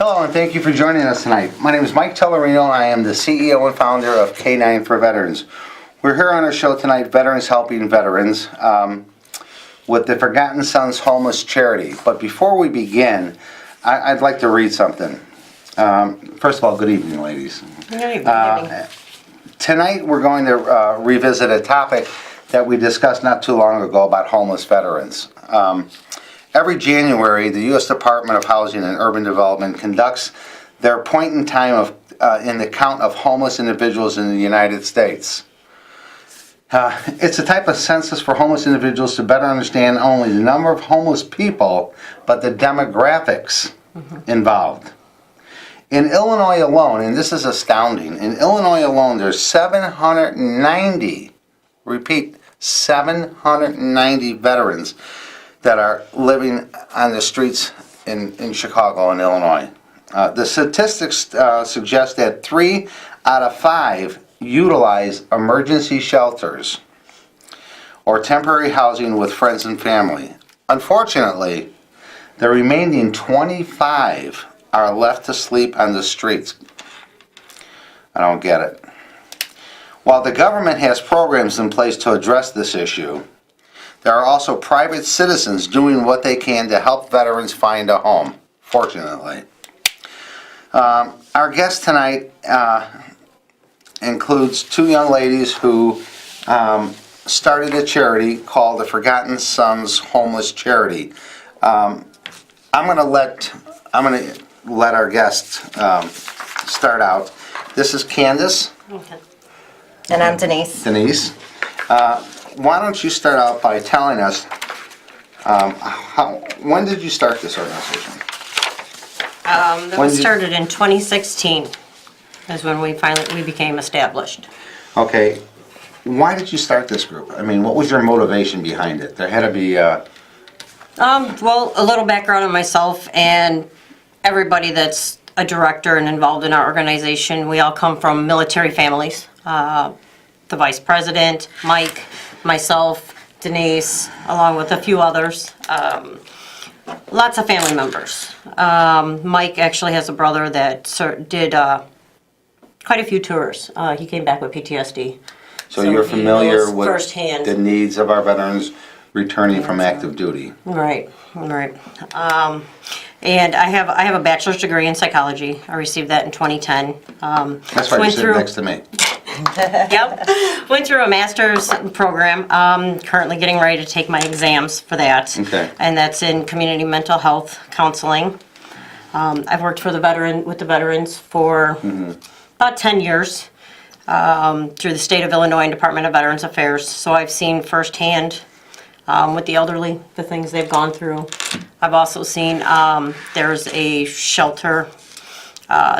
Hello, and thank you for joining us tonight. My name is Mike Tellerino, and I am the CEO and founder of K9 for Veterans. We're here on our show tonight, Veterans Helping Veterans, with the Forgotten Sons Homeless Charity. But before we begin, I'd like to read something. First of all, good evening, ladies. Good evening. Tonight we're going to revisit a topic that we discussed not too long ago about homeless veterans. Every January, the U.S. Department of Housing and Urban Development conducts their point in time in the count of homeless individuals in the United States. It's a type of census for homeless individuals to better understand not only the number of homeless people, but the demographics involved. In Illinois alone, and this is astounding, in Illinois alone there's 790, repeat, 790 veterans that are living on the streets in Chicago and Illinois. The statistics suggest that 3 out of 5 utilize emergency shelters or temporary housing with friends and family. Unfortunately, the remaining 25 are left to sleep on the streets. I don't get it. While the government has programs in place to address this issue, there are also private citizens doing what they can to help veterans find a home, fortunately. Our guest tonight includes 2 young ladies who started a charity called the Forgotten Sons Homeless Charity. I'm going to let our guests start out. This is Candace. Okay. And I'm Denise. Denise. Why don't you start out by telling us when did you start this organization? That was started in 2016 is when we became established. Okay. Why did you start this group? I mean, what was your motivation behind it? There had to be Well, a little background on myself and everybody that's a director and involved in our organization. We all come from military families. The vice president, Mike, myself, Denise, along with a few others. Lots of family members. Mike actually has a brother that did quite a few tours. He came back with PTSD. So you're familiar with firsthand the needs of our veterans returning from active duty. Right. And I have a bachelor's degree in psychology. I received that in 2010. That's why you sit next to me. Yep. Went through a master's program. Currently getting ready to take my exams for that. Okay. And that's in community mental health counseling. I've worked with the veterans for about 10 years through the state of Illinois and Department of Veterans Affairs. So I've seen firsthand with the elderly, the things they've gone through. I've also seen there's a shelter,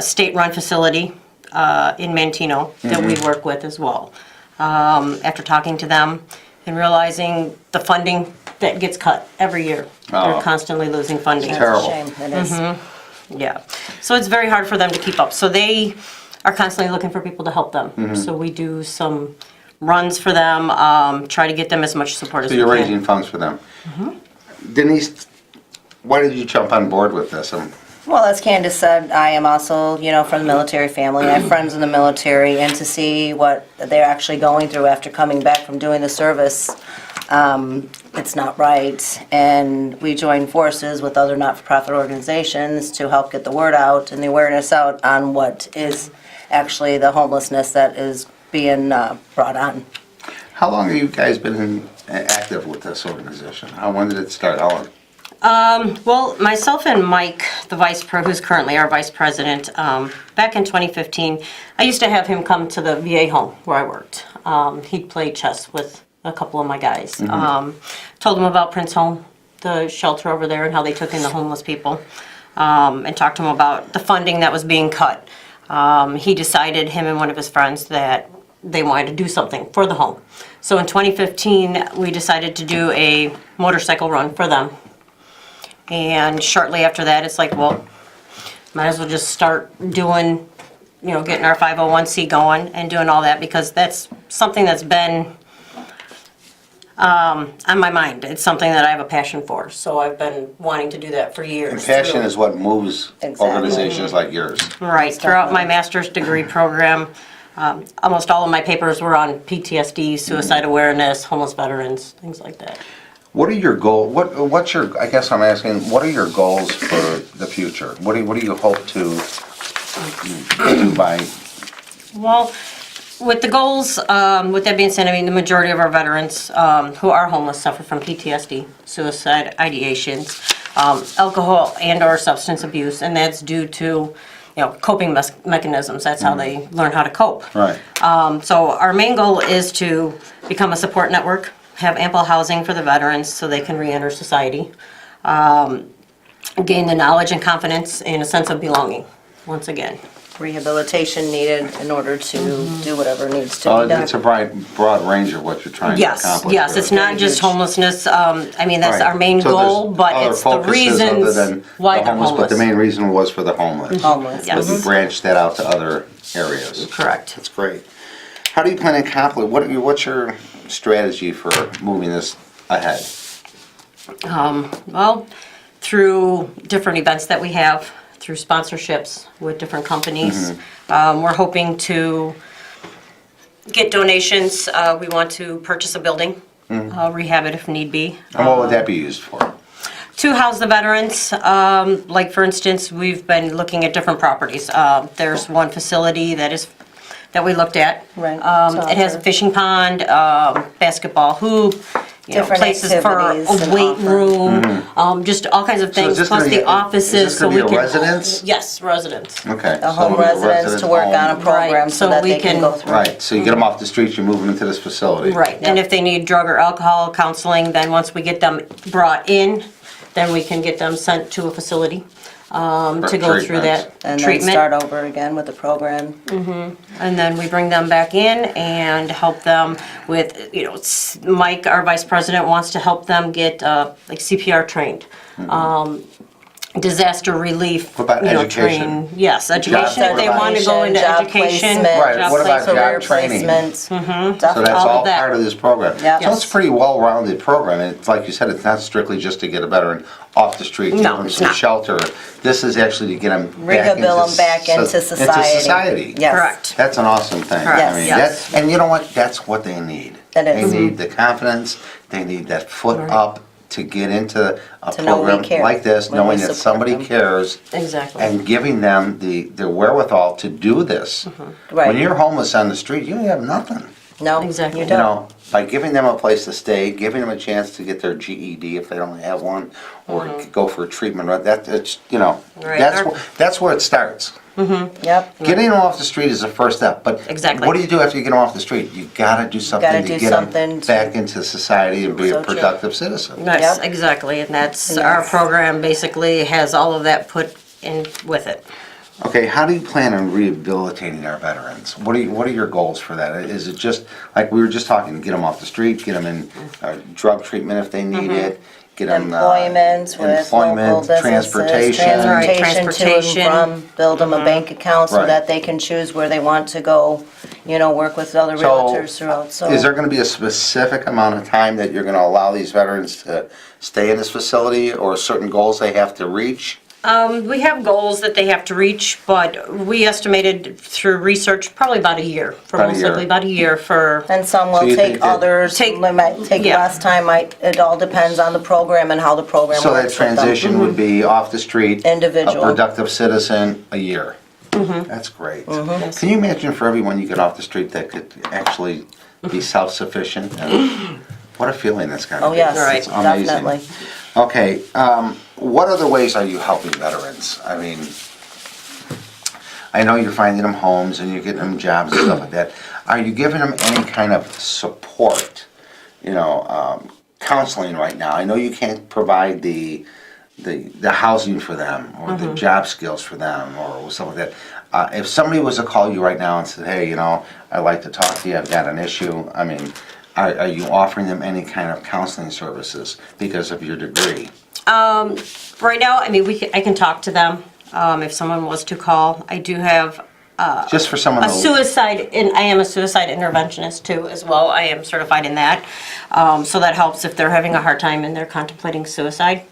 state-run facility in Mantino that we work with as well. After talking to them and realizing the funding that gets cut every year. They're constantly losing funding. It's terrible. Shame, it is. Yeah. So it's very hard for them to keep up. So they are constantly looking for people to help them. So we do some runs for them, try to get them as much support as we So can. you're raising funds for them. Denise, why did you jump on board with this? Well, as Candace said, I am also, from the military family. I have friends in the military, and to see what they're actually going through after coming back from doing the service, it's not right. And we join forces with other not-for-profit organizations to help get the word out and the awareness out on what is actually the homelessness that is being brought on. How long have you guys been active with this organization? When did it start? How long? Well, myself and Mike, who's currently our vice president, back in 2015, I used to have him come to the VA home where I worked. He'd play chess with a couple of my guys. Told him about Prince Home, the shelter over there, and how they took in the homeless people, and talked to him about the funding that was being cut. He decided, him and one of his friends, that they wanted to do something for the home. So in 2015, we decided to do a motorcycle run for them. And shortly after that, it's like, well, might as well just start doing, getting our 501c going and doing all that, because that's something that's been on my mind. It's something that I have a passion for, so I've been wanting to do that for years. And passion is what moves Exactly. organizations like yours. Right, throughout my master's degree program, almost all of my papers were on PTSD, suicide awareness, homeless veterans, things like that. What are your goals? What's your? I guess I'm asking. What are your goals for the future? What do you hope to do by? Well, with the goals, with that being said, I mean, the majority of our veterans who are homeless suffer from PTSD, suicide ideations, alcohol and or substance abuse, and that's due to, coping mechanisms. That's how they learn how to cope. Right. So our main goal is to become a support network, have ample housing for the veterans so they can re-enter society, gain the knowledge and confidence and a sense of belonging, once again. Rehabilitation needed in order to do whatever needs to be done. It's a broad range of what you're trying to accomplish. Yes, it's not just homelessness. I mean, that's Right. our main So there's goal, but other it's the focuses reasons other than why the they're But the homeless. main reason was for the homeless. Homeless. Yes. But you branched that out to other areas. Correct. That's great. How do you plan to accomplish? What's your strategy for moving this ahead? Well, through different events that we have, through sponsorships with different companies. We're hoping to get donations. We want to purchase a building, rehab it if need be. And what would that be used for? To house the veterans, like for instance, we've been looking at different properties. There's one facility that we looked at. Right. It has a fishing pond, basketball hoop, Different places for activities a and weight offer. room, just all kinds of So is things, this plus gonna the be- offices. is this gonna be so we a can- residence? Yes, residents. Okay. The so home it'll be a residents to resident work on a home. program Right, so so that we they can can- go through. Right, so you get them off the street, you're moving into this facility. Right, and if they need drug or alcohol counseling, then once we get them brought in, then we can get them sent to a facility to go through that And then treatment. start over again with the program. And then we bring them back in and help them with, Mike, our vice president, wants to help them get like CPR trained. Disaster relief, What about education? train. Yes, education if they want to go into Job education. placement, Right, what about career job training? placements. So Definitely. that's all all of that. part of this program. Yep. So it's a pretty well-rounded program, and it's like you said, it's not strictly just to get a veteran off the street, give No, them it's some not. shelter. This is actually to get them Rehabilitate them back into society. Into society. Yes. Correct. That's an awesome thing. Correct. I mean, Yes. and you know what? That's what they need. It is. They need the confidence, they need that foot up to get into a To know we program care like this, when we knowing that support somebody them. cares. Exactly. And giving them the wherewithal to do this. Right. When you're homeless on the street, you have nothing. No, Exactly. you You don't. know, by giving them a place to stay, giving them a chance to get their GED if they don't have one, or go for treatment, right, Right. that's where it starts. Yep. Getting them off the street is the first step, but Exactly. what do you do after you get them off the street? You gotta do something Gotta to do get them something to- back into society and be a So true. productive citizen. Yes, Yep. exactly, and that's, And our that's- program basically has all of that put in with it. Okay, how do you plan on rehabilitating our veterans? What are your goals for that? Is it just, like we were just talking, get them off the street, get them in drug treatment if they need it, get them Employment with local businesses, transportation. Right, transportation to and transportation. from, build them a bank account so Right. that they can choose where they want to go, work with other So, realtors throughout, so. Is there gonna be a specific amount of time that you're gonna allow these veterans to stay in this facility, or certain goals they have to reach? We have goals that they have to reach, but we estimated through research, probably about a year, for About a most year. likely about a year for, And some So will you think take that- others, they might take yeah. less time, it all depends on the program and how the program So that works with them. transition would be off the street. Individual. A productive citizen, a year. That's great. Can you imagine for everyone you get off the street that could actually be self-sufficient? And what a feeling that's gotta be. Oh, yes, Right. It's amazing. definitely. Okay, what other ways are you helping veterans? I mean, I know you're finding them homes and you're getting them jobs and stuff like that. Are you giving them any kind of support? Counseling right now. I know you can't provide the housing for them or the job skills for them or something like that. If somebody was to call you right now and said, hey, I'd like to talk to you, I've got an issue, I mean, are you offering them any kind of counseling services because of your degree? right now, I mean, I can talk to them, if someone was to call. I do have, Just for someone a to... suicide, and I am a suicide interventionist too as well. I am certified in that. So that helps if they're having a hard time and they're contemplating suicide.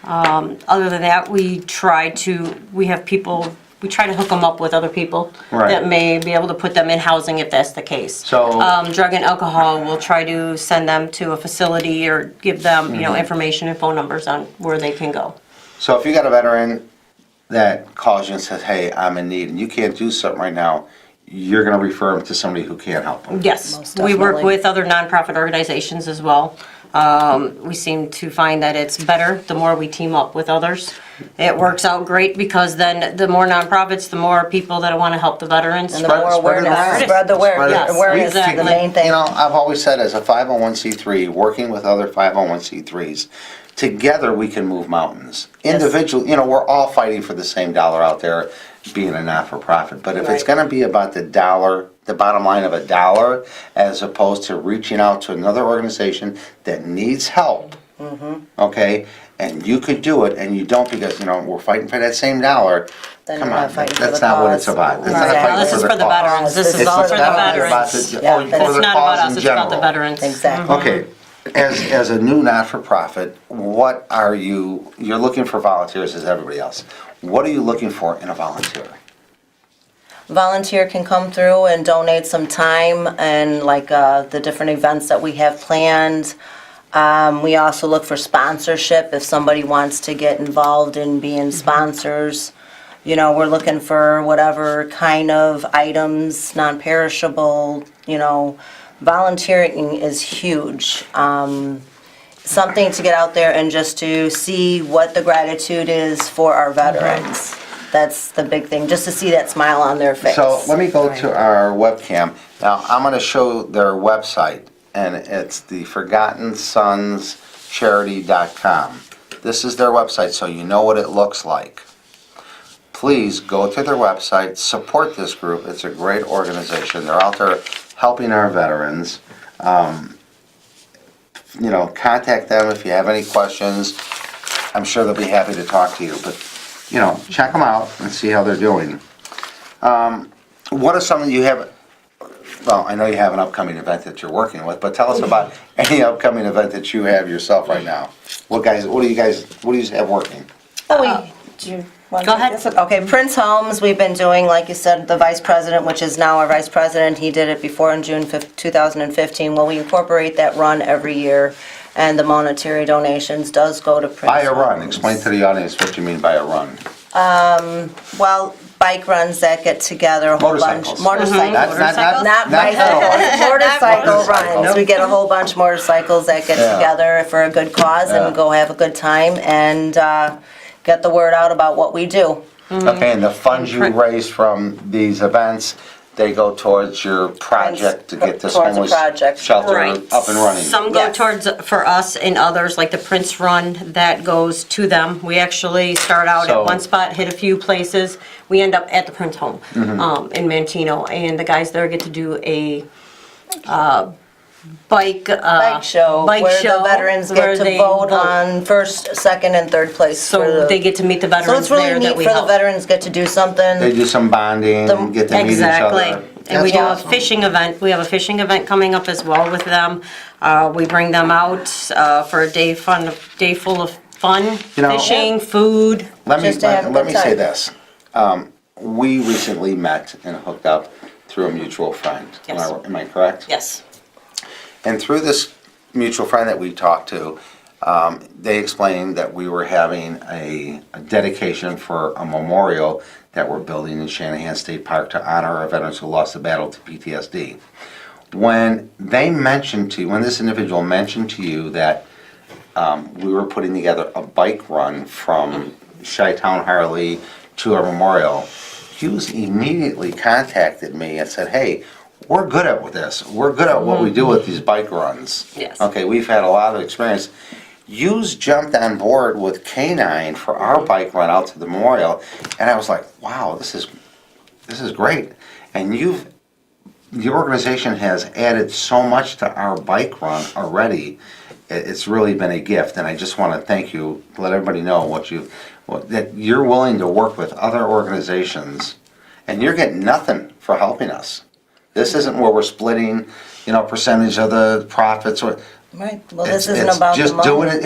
Other than that, we try to hook them up with other people Right. that may be able to put them in housing if that's the case. So- Drug and alcohol, we'll try to send them to a facility or give them, information and phone numbers on where they can go. So if you got a veteran that calls you and says, hey, I'm in need, and you can't do something right now, you're gonna refer them to somebody who can help them. Yes, Most we work definitely. with other nonprofit organizations as well. We seem to find that it's better the more we team up with others. It works out great because then the more nonprofits, the more people that want to help the veterans. And the more awareness, spread the Spread it. Yes, awareness is the exactly. main thing. You know, I've always said as a 501c3, working with other 501c3s, together we can move mountains. Individual, we're all fighting for the same dollar out there, being a not-for-profit. But if it's Right. gonna be about the dollar, the bottom line of a dollar, as opposed to reaching out to another organization that needs help, okay? And you could do it, and you don't because, we're fighting for that same dollar. Then Come you're on, not fighting for that's the not what cause. it's about. It's not Right. a Yeah, fight This is for the cause. veterans. This is It's all not for the about veterans. Yeah, or that's for It's the not cause about in us, it's about the general. veterans. Exactly. Okay, as a new not-for-profit, what are you're looking for volunteers as everybody else. What are you looking for in a volunteer? Volunteer can come through and donate some time and the different events that we have planned. We also look for sponsorship if somebody wants to get involved in being sponsors. We're looking for whatever kind of items, non-perishable, volunteering is huge. Something to get out there and just to see what the gratitude is for our veterans. That's the big thing, just to see that smile on their face. So let me go to our webcam. Now, I'm gonna show their website, and it's the ForgottenSonsCharity.com. This is their website, so you know what it looks like. Please go to their website, support this group. It's a great organization. They're out there helping our veterans. Contact them if you have any questions. I'm sure they'll be happy to talk to you, but, check them out and see how they're doing. What are some that you have, well, I know you have an upcoming event that you're working with, but tell us about any upcoming event that you have yourself right now. What do you have working? Do you want Go to take ahead. this? Okay, Prince Homes, we've been doing, like you said, the vice president, which is now our vice president. He did it before in June 2015. Well, we incorporate that run every year, and the monetary donations does go to Prince By a run, Homes. explain to the audience what you mean by a run. Well, bike runs that get together, a whole bunch. Motorcycles. Motorcycles. Not bicycles. Motorcycle Motorcycles. runs. We get a whole bunch of motorcycles that get Yeah. together for a good cause Yeah. and go have a good time and get the word out about what we do. Okay, and the funds you raise from these events, they go towards your project to get this Towards a homeless project. shelter Right. up and running. Some go Yes. towards, for us, and others, like the Prince Run, that goes to them. We actually start out So- at one spot, hit a few places. We end up at the Prince Home Mm-hmm. in Mantino, and the guys there get to do a bike Show where the veterans where get to they vote on first, second, and third place. for So the- they get to meet the So veterans it's really there that neat we for the help. veterans get to do something. They do some bonding, get to meet each other. Exactly. And we do That's a awesome. fishing event. We have a fishing event coming up as well with them. We bring them out for a day full of fun, fishing, food. Let me Just to have a let good me say time. this. We recently met and hooked up through a mutual friend. Yes. Am I correct? Yes. And through this mutual friend that we talked to, they explained that we were having a dedication for a memorial that we're building in Shanahan State Park to honor our veterans who lost the battle to PTSD. When this individual mentioned to you that we were putting together a bike run from Chi-Town Harley to our memorial, Hughes immediately contacted me and said, hey, we're good at this. We're good at what we do with these bike runs. Yes. Okay, we've had a lot of experience. Hughes jumped on board with K9 for our bike run out to the memorial, and I was like, wow, this is great. And your organization has added so much to our bike run already. It's really been a gift, and I just want to thank you, let everybody know that you're willing to work with other organizations and you're getting nothing for helping us. This isn't where we're splitting, percentage of the profits or. Right, well, It's- this isn't it's about the just money. doing it.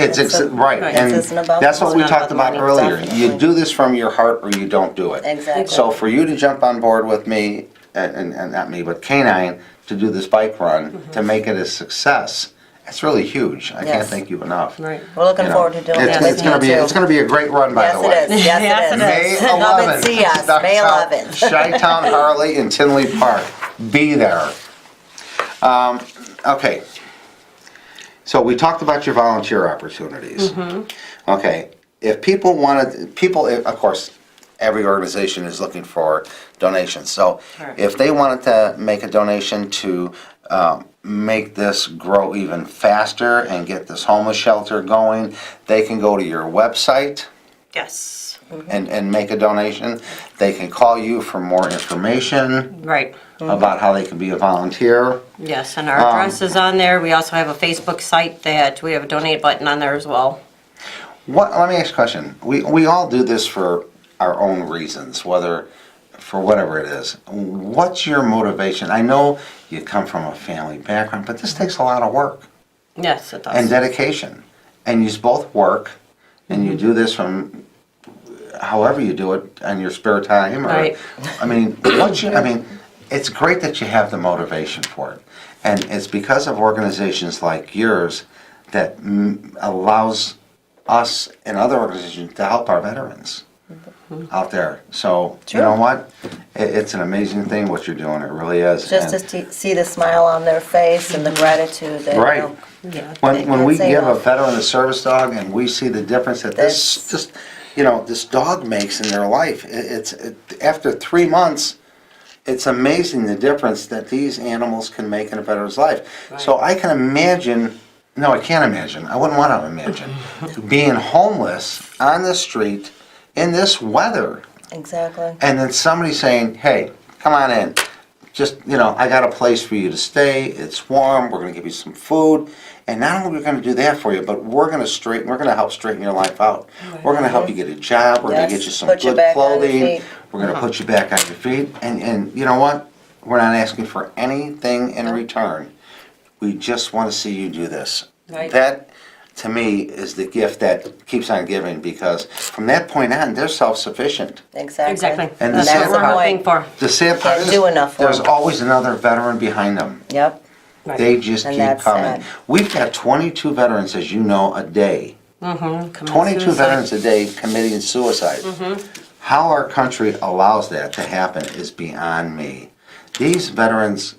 Right, Right. and This isn't about that's the what money. we talked about earlier. You Definitely. do this from your heart or you don't do it. Exactly. So for you to jump on board with me, and not me, but K9, to do this bike run, to make it a success, it's really huge. I can't Yes. thank you enough. Right. We're looking You know, forward to doing it's, it it's with gonna you be too. it's gonna be a great run, by Yes, the way. it is. Yes, it is. May 11th. Come and see us, starts May out 11th. Chi-Town Harley in Tinley Park. Be there. Okay. So we talked about your volunteer opportunities. Okay. If people of course, every organization is looking for donations. So Sure. if they wanted to make a donation to make this grow even faster and get this homeless shelter going, they can go to your website Yes. and make a donation. They can call you for more information Right. about how they can be a volunteer. Yes, and our address is on there. We also have a Facebook site that we have a donate button on there as well. Let me ask you a question. We all do this for our own reasons, whether for whatever it is. What's your motivation? I know you come from a family background, but this takes a lot of work Yes, it does. and dedication. And you both work, and you do this from however you do it in your spare time. Or, Right. I mean, it's great that you have the motivation for it. And it's because of organizations like yours that allows us and other organizations to help our veterans out there. So, you know what? It's an amazing thing what you're doing. It really is. Just And to see the smile on their face and the gratitude that, Right. Yeah. when we can't say give a enough. veteran a service dog and we see the difference that this That's- just, this dog makes in their life, after 3 months, it's amazing the difference that these animals can make in a veteran's life. So I can imagine, no, I can't imagine, I wouldn't want to imagine, being homeless on the street in this weather, Exactly. and then somebody saying, hey, come on in. Just, I got a place for you to stay. It's warm. We're going to give you some food. And not only are we going to do that for you, but we're going to help straighten your life out. We're going to help you get a job. We're going to Yes. get you some Put you good back on your clothing. feet. We're going to put you back on your feet. And you know what? We're not asking for anything in return. We just want to see you do this. Right. That, to me, is the gift that keeps on giving, because from that point on, they're self-sufficient. Exactly. Exactly. And That's this what is we're the hoping for. The sad part Can't is, do enough for there's them. always another veteran behind them. Yep. Right. They just And keep that's coming. sad. We've got 22 veterans, as you know, a day. Commit 22 suicide. veterans a day committing suicide. How our country allows that to happen is beyond me. These veterans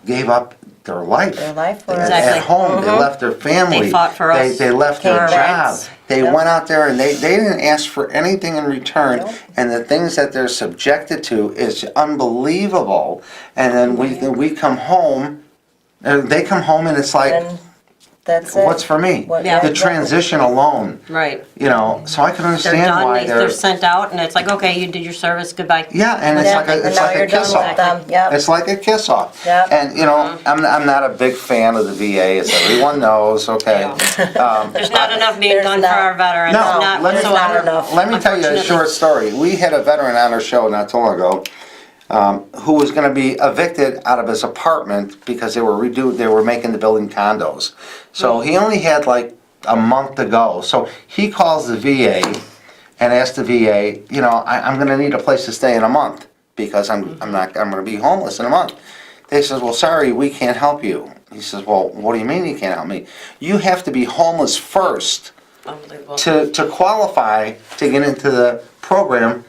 gave up their life. Their life for us. Exactly. At home, they left their family. They fought for us. They left their Came back. job. They Yep. went out there and they didn't ask for anything in return. Nope. And the things that they're subjected to is unbelievable. And then we come home, they come home and it's like, And that's it. what's for me? What- Yeah. The exactly. transition alone, Right. so I can They're understand done, why they're sent out, and it's like, okay, you did your service, goodbye. Yeah, and it's Yeah, like a, and it's now like a you're done kiss with off. them. Yep. It's like a kiss off. Yep. And I'm not a big fan of the VA, as everyone knows. Okay. There's not enough being There's done not. for our veterans, No, not let me, whatsoever. enough. let me tell you a Unfortunately. short story. We had a veteran on our show not too long ago who was going to be evicted out of his apartment because they were making the building condos. So he only had like a month to go. So he calls the VA and asks the VA, I'm going to need a place to stay in a month because I'm going to be homeless in a month. They says, well, sorry, we can't help you. He says, well, what do you mean you can't help me? You have to be homeless first Unbelievable. to qualify to get into the program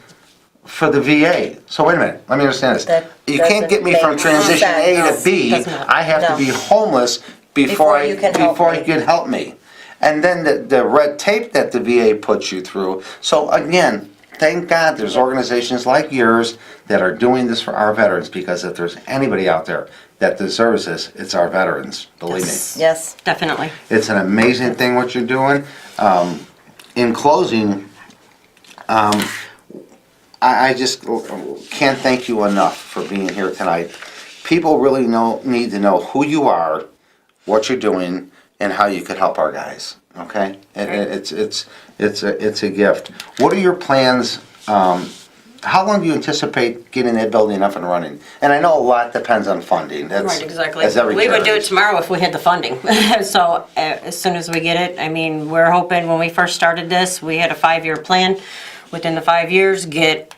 for the VA. So wait a minute, let me understand this. That You can't get me from doesn't transition A make to B. sense. Does not. I have to No. be homeless Before you can help before me. you can help me. And then the red tape that the VA puts you through. So again, thank God there's organizations like yours that are doing this for our veterans, because if there's anybody out there that deserves this, it's our veterans, believe me. Yes. Definitely. It's an amazing thing what you're doing. In closing, I just can't thank you enough for being here tonight. People really need to know who you are, what you're doing, and how you could help our guys. Okay, it's a gift. What are your plans how long do you anticipate getting that building up and running? And I know a lot depends on funding. That's, Right, exactly. As every We would do it charity. tomorrow if we had the funding. So as soon as we get it, I mean, we're hoping when we first started this, we had a 5-year plan. Within the 5 years, get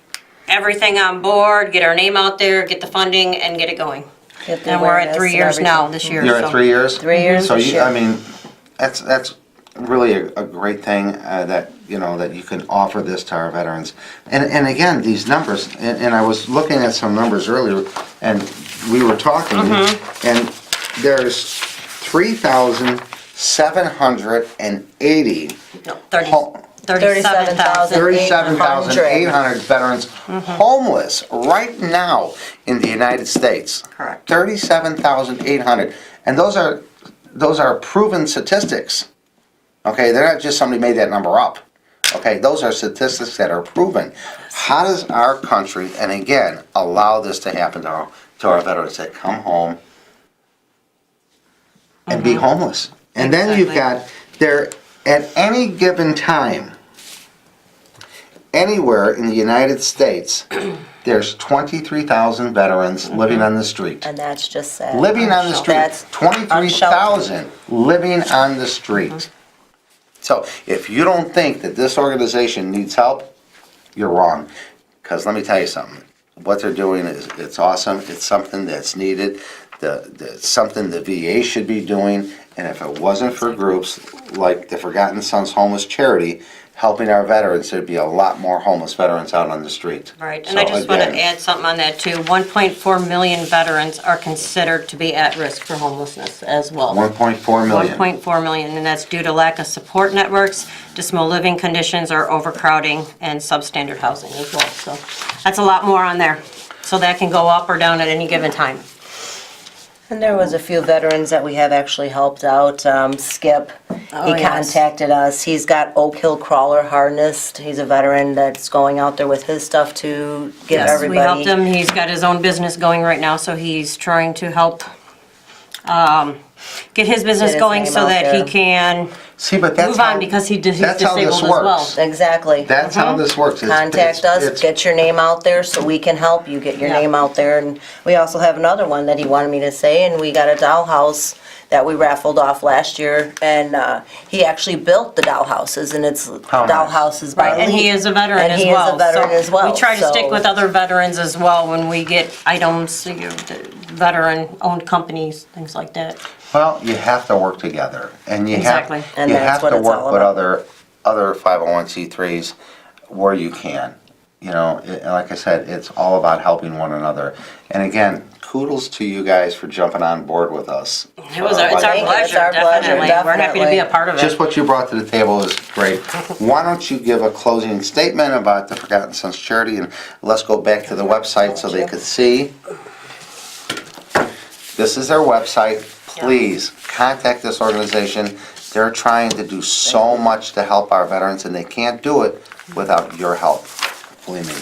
everything on board, get our name out there, get the funding, and get it going. Get the And we're at awareness 3 and years now, everything. this year. You're so. at 3 years? 3 years So this you, year. I mean, that's really a great thing that, you know, that you can offer this to our veterans. And again, these numbers, and I was looking at some numbers earlier, and we were talking, and there's 3,780 No, 37,800 veterans homeless right now in the United States. Correct. 37,800. And those are proven statistics. Okay, they're not just somebody made that number up. Okay, those are statistics that are proven. How does our country, and again, allow this to happen to our veterans that come home and be homeless? And then you've got there at any given time, anywhere in the United States, there's 23,000 veterans living on the street. And that's just sad. Living on the street. That's 23,000 living on the street. So if you don't think that this organization needs help, you're wrong. Because let me tell you something. What they're doing is, it's awesome. It's something that's needed. Something the VA should be doing. And if it wasn't for groups like the Forgotten Sons Homeless Charity helping our veterans, there'd be a lot more homeless veterans out on the street. Right, and So I just want to again, add something on that too. 1.4 million veterans are considered to be at risk for homelessness as well. 1.4 million. 1.4 million, and that's due to lack of support networks, dismal living conditions, or overcrowding and substandard housing as well. So that's a lot more on there. So that can go up or down at any given time. And there was a few veterans that we have actually helped out. Skip, Oh, he yes. contacted us. He's got Oak Hill crawler harnessed. He's a veteran that's going out there with his stuff to give Yes, everybody. we helped him. He's got his own business going right now, so he's trying to help get his business Get his going name so out that there. he can See, but that's move on how- because he's that's how disabled this as well. works. Exactly. That's how this works. Contact us, it's- get your name out there so we can help you get your Yeah. name out there. And we also have another one that he wanted me to say, and we got a dollhouse that we raffled off last year, and he actually built the dollhouses, and it's How nice. dollhouses by Right, and he is a veteran And as he is well. a veteran So as well, We try to stick so- with other veterans as well when we get items, you know, the veteran-owned companies, things like that. Well, you have to work together, and you Exactly. have And you that's have what to it's work all with about. other 501c3s where you can. You know, like I said, it's all about helping one another. And again, kudos to you guys for jumping on board with us. It's our Thank you. It's pleasure, our pleasure, definitely. We're happy to be a part of Just it. what you brought to the table is great. Why don't you give a closing statement about the Forgotten Sons Charity, and let's go back to the website so they could see. This is their website. Please contact this organization. They're trying to do so much to help our veterans, and they can't do it without your help. Believe me.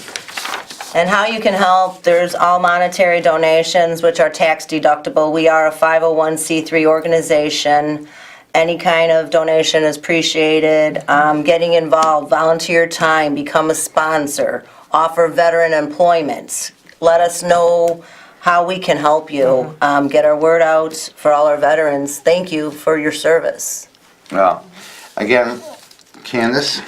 And how you can help, there's all monetary donations, which are tax deductible. We are a 501c3 organization. Any kind of donation is appreciated. Getting involved, volunteer time, become a sponsor, offer veteran employment. Let us know how we can help you. Get our word out for all our veterans. Thank you for your service. Well, again, Candace,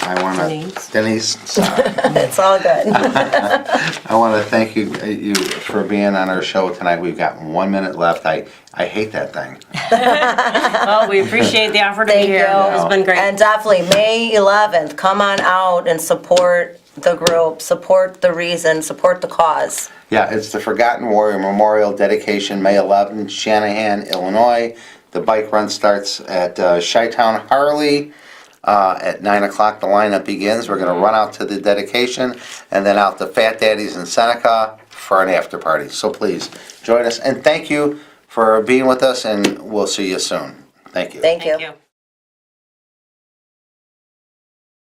I want to, Denise. Denise, sorry. It's all good. I want to thank you for being on our show tonight. We've got 1 minute left. I hate that thing. Well, we appreciate the offer to be Thank here. you. It's been great. And definitely, May 11th, come on out and support the group, support the reason, support the cause. Yeah, it's the Forgotten Warrior Memorial Dedication, May 11th, Shanahan, Illinois. The bike run starts at Chi-Town Harley. At 9 o'clock, the lineup begins. We're going to run out to the dedication and then out to Fat Daddy's in Seneca for an after party. So please join us, and thank you for being with us, and we'll see you soon. Thank you. Thank you. Thank you.